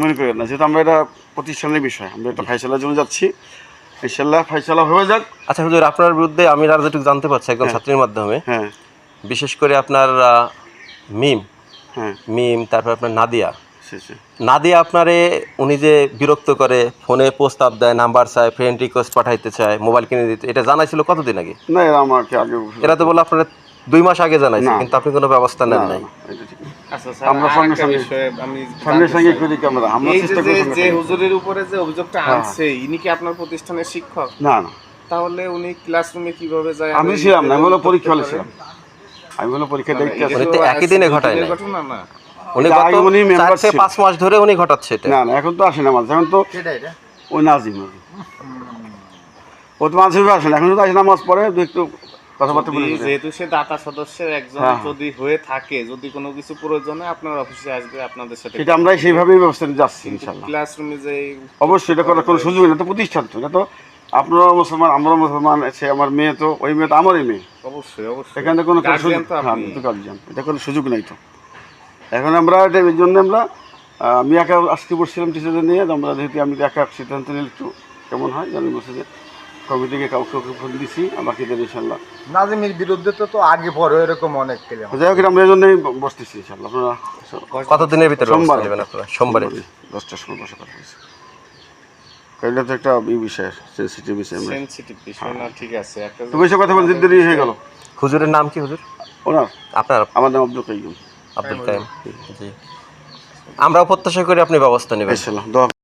মনে করেন না, যেহেতু আমরা এটা প্রতিষ্ঠানের বিষয়, আমরা একটা ফাইসালার জন্য যাচ্ছি, ইনশাল্লাহ ফাইসালা হয়ে যাক। আচ্ছা হুজুর, আপনার বিরুদ্ধে আমি আর যেটুকু জানতে পারছি একদম ছাত্রীর মাধ্যমে, হ্যাঁ বিশেষ করে আপনার মিম হ্যাঁ মিম তারপর আপনার নাদিয়া সে নাদিয়া আপনারে উনি যে বিরক্ত করে, ফোনে প্রস্তাব দেয়, নাম্বার চায়, ফ্রেন্ড রিকোয়েস্ট পাঠাইতে চায়, মোবাইল কিনে দিতে, এটা জানাইছিল কতদিন আগে? না, এরা আমাকে আগে এরা তো বলে আপনারা 2 মাস আগে জানাইছে, কিন্তু আপনি কোনো ব্যবস্থা নেন নাই। এটা ঠিক না। আচ্ছা স্যার, আমরা আরেকটা সঙ্গে বিষয়ে আমি সঙ্গে জানতে সঙ্গে চাই। করি ক্যামেরা, আমরা এই চেষ্টা যে করি যে হুজুরের উপরে যে অভিযোগটা আনছে, ইনি কি আপনার প্রতিষ্ঠানের শিক্ষক? না না, তাহলে উনি ক্লাসরুমে কিভাবে যায়? আমি ছিলাম না, আমি হলো পরীক্ষা হলে ছিলাম, আমি হলো পরীক্ষা দেখতে আসছি। উনি তো একই দিনে ঘটায় নাই, ঘটনা না, উনি এটা গত আগে উনি member 4 থেকে 5 মাস ধরে উনি ঘটাচ্ছে এটা। না না, এখন তো আসে না মাঝে, এখন তো ওই নাজিম ও তো মাঝে আসে না, এখন তো আসে নামাজ পড়ে একটু কথাবার্তা বলে যায়। যেহেতু সে দাতা সদস্যের একজন যদি হয়ে থাকে, যদি কোনো কিছু প্রয়োজনে আপনার অফিসে আসবে, আপনাদের সাথে সেটা আমরা সেইভাবেই ব্যবস্থা নিয়ে যাচ্ছি ইনশাল্লাহ। ক্লাসরুমে যে অবশ্যই এটা করার কোনো সুযোগ নেই, তো প্রতিষ্ঠান তো, এটা তো আপনারা মুসলমান, আমরা মুসলমান, সে আমার মেয়ে, তো ওই মেয়ে তো আমারই মেয়ে, অবশ্যই অবশ্যই এখানে কোনো সুযোগ, গার্জিয়ান তো হ্যাঁ আপনি। তো গার্জিয়ান, এটা কোনো সুযোগ নেই। তো এখন আমরা এটা এই জন্য আমরা আমি একা আসতে বসছিলাম টিচারদের নিয়ে, আমরা যেহেতু আমি একা সিদ্ধান্ত নিলে একটু কেমন হয় জানি, বলছে যে কমিটিকে কাউকে ফোন দিছি, বাকিদের ইনশাল্লাহ। নাজিমের বিরুদ্ধে তো আগে পরে এরকম অনেক কেলে যাই হোক, আমরা এই জন্যই বসতেছি ইনশাল্লাহ। আপনারা কতদিনের ভিতরে ব্যবস্থা সোমবারে নেবেন আপনারা? সোমবারে 10টার সময় বসে কথা বলছি। এটা তো একটা বিষয়, সেন্সিটিভ বিষয়, আমরা সেনসিটিভ বিষয় না, ঠিক আছে। একটা তো বেশি কথা বলতে দেরি হয়ে গেল। হুজুরের নাম কি হুজুর? ওনার আপনার? আমার নাম আব্দুল কাইয়ুম। আব্দুল কাইম। জি, আমরাও প্রত্যাশা করি আপনি ব্যবস্থা নেবেন। ইনশাল্লাহ দোয়া